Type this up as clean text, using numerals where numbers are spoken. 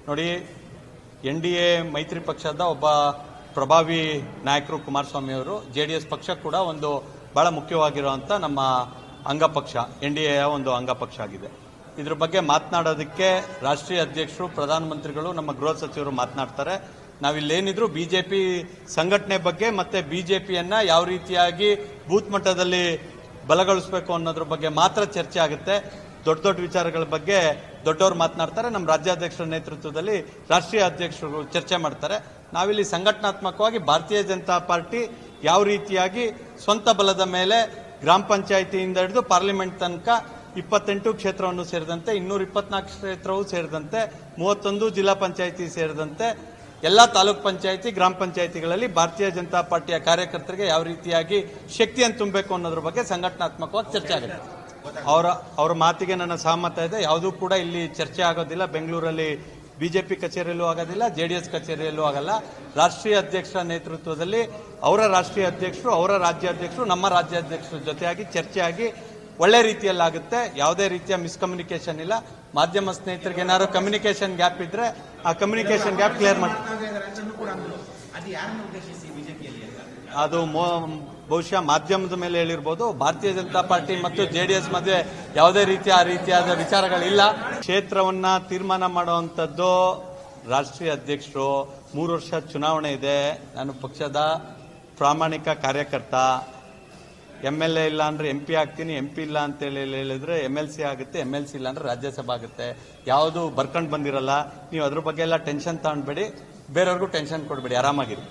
ನೋಡಿ, NDA ಮೈತ್ರಿ ಪಕ್ಷದ ಒಬ್ಬ ಪ್ರಭಾವಿ ನಾಯಕರು ಕುಮಾರಸ್ವಾಮಿ ಅವರು, JDS ಪಕ್ಷ ಕೂಡ ಒಂದು ಬಹಳ ಮುಖ್ಯವಾಗಿರುವಂಥ ನಮ್ಮ ಅಂಗಪಕ್ಷ, NDAಯ ಒಂದು ಅಂಗಪಕ್ಷ ಆಗಿದೆ. ಇದ್ರ ಬಗ್ಗೆ ಮಾತನಾಡೋದಕ್ಕೆ ರಾಷ್ಟ್ರೀಯ ಅಧ್ಯಕ್ಷರು, ಪ್ರಧಾನಮಂತ್ರಿಗಳು, ನಮ್ಮ ಗೃಹ ಸಚಿವರು ಮಾತನಾಡ್ತಾರೆ. ನಾವಿಲ್ಲೇನಿದ್ರು ಬಿಜೆಪಿ ಸಂಘಟನೆ ಬಗ್ಗೆ ಮತ್ತೆ ಬಿಜೆಪಿಯನ್ನ ಯಾವ ರೀತಿಯಾಗಿ ಬೂತ್ ಮಟ್ಟದಲ್ಲಿ ಬಲಗೊಳಿಸಬೇಕು ಅನ್ನೋದ್ರ ಬಗ್ಗೆ ಮಾತ್ರ ಚರ್ಚೆ ಆಗುತ್ತೆ. ದೊಡ್ಡ ದೊಡ್ಡ ವಿಚಾರಗಳ ಬಗ್ಗೆ ದೊಡ್ಡವರು ಮಾತನಾಡ್ತಾರೆ. ನಮ್ಮ ರಾಜ್ಯಾಧ್ಯಕ್ಷರ ನೇತೃತ್ವದಲ್ಲಿ ರಾಷ್ಟ್ರೀಯ ಅಧ್ಯಕ್ಷರು ಚರ್ಚೆ ಮಾಡ್ತಾರೆ. ನಾವಿಲ್ಲಿ ಸಂಘಟನಾತ್ಮಕವಾಗಿ ಭಾರತೀಯ ಜನತಾ ಪಾರ್ಟಿ ಯಾವ ರೀತಿಯಾಗಿ ಸ್ವಂತ ಬಲದ ಮೇಲೆ ಗ್ರಾಮ ಪಂಚಾಯಿತಿಯಿಂದ ಹಿಡಿದು ಪಾರ್ಲಿಮೆಂಟ್ ತನಕ 28 ಕ್ಷೇತ್ರವನ್ನು ಸೇರಿದಂತೆ 224 ಕ್ಷೇತ್ರವೂ ಸೇರಿದಂತೆ 31 ಜಿಲ್ಲಾ ಪಂಚಾಯಿತಿ ಸೇರಿದಂತೆ ಎಲ್ಲ ತಾಲೂಕ್ ಪಂಚಾಯಿತಿ, ಗ್ರಾಮ ಪಂಚಾಯಿತಿಗಳಲ್ಲಿ ಭಾರತೀಯ ಜನತಾ ಪಾರ್ಟಿಯ ಕಾರ್ಯಕರ್ತರಿಗೆ ಯಾವ ರೀತಿಯಾಗಿ ಶಕ್ತಿಯನ್ನು ತುಂಬಬೇಕು ಅನ್ನೋದ್ರ ಬಗ್ಗೆ ಸಂಘಟನಾತ್ಮಕವಾಗಿ ಚರ್ಚೆ ಆಗುತ್ತೆ. ಅವರ ಮಾತಿಗೆ ನನ್ನ ಸಹಮತ ಇದೆ. ಯಾವುದೂ ಕೂಡ ಇಲ್ಲಿ ಚರ್ಚೆ ಆಗೋದಿಲ್ಲ. ಬೆಂಗಳೂರಲ್ಲಿ ಬಿಜೆಪಿ ಕಚೇರಿಯಲ್ಲೂ ಆಗೋದಿಲ್ಲ, JDS ಕಚೇರಿಯಲ್ಲೂ ಆಗಲ್ಲ. ರಾಷ್ಟ್ರೀಯ ಅಧ್ಯಕ್ಷರ ನೇತೃತ್ವದಲ್ಲಿ ಅವರ ರಾಷ್ಟ್ರೀಯ ಅಧ್ಯಕ್ಷರು, ಅವರ ರಾಜ್ಯಾಧ್ಯಕ್ಷರು, ನಮ್ಮ ರಾಜ್ಯಾಧ್ಯಕ್ಷರ ಜೊತೆಯಾಗಿ ಚರ್ಚೆಯಾಗಿ ಒಳ್ಳೆ ರೀತಿಯಲ್ಲಾಗುತ್ತೆ. ಯಾವುದೇ ರೀತಿಯ ಮಿಸ್ಕಮ್ಯುನಿಕೇಶನ್ ಇಲ್ಲ. ಮಾಧ್ಯಮ ಸ್ನೇಹಿತರಿಗೆ ಏನಾದ್ರು ಕಮ್ಯುನಿಕೇಶನ್ ಗ್ಯಾಪ್ ಇದ್ರೆ ಆ ಕಮ್ಯುನಿಕೇಶನ್ ಗ್ಯಾಪ್ ಕ್ಲಿಯರ್ ಮಾಡಿ. ಅದು ಬಹುಶಃ ಮಾಧ್ಯಮದ ಮೇಲೆ ಹೇಳಿರ್ಬೋದು. ಭಾರತೀಯ ಜನತಾ ಪಾರ್ಟಿ ಮತ್ತು JDS ಮಧ್ಯೆ ಯಾವುದೇ ರೀತಿಯಾದ ವಿಚಾರಗಳಿಲ್ಲ. ಕ್ಷೇತ್ರವನ್ನ ತೀರ್ಮಾನ ಮಾಡುವಂಥದ್ದು ರಾಷ್ಟ್ರೀಯ ಅಧ್ಯಕ್ಷರು. 3 ವರ್ಷ ಚುನಾವಣೆ ಇದೆ. ನಾನು ಪಕ್ಷದ ಪ್ರಾಮಾಣಿಕ ಕಾರ್ಯಕರ್ತ. MLA ಇಲ್ಲ ಅಂದ್ರೆ MP ಆಗ್ತೀನಿ, MP ಇಲ್ಲ ಅಂತ ಹೇಳಿದ್ರೆ MLC ಆಗುತ್ತೆ, MLC ಇಲ್ಲ ಅಂದ್ರೆ ರಾಜ್ಯಸಭಾ ಆಗುತ್ತೆ. ಯಾವುದು ಬರ್ಕೊಂಡು ಬಂದಿರಲ್ಲ. ನೀವು ಅದ್ರ ಬಗ್ಗೆ ಎಲ್ಲ ಟೆನ್ಷನ್ ತಗೊಂಡ್ಬೇಡಿ, ಬೇರೆಯವ್ರಿಗೂ ಟೆನ್ಷನ್ ಕೊಡಬೇಡಿ, ಆರಾಮಾಗಿರಿ.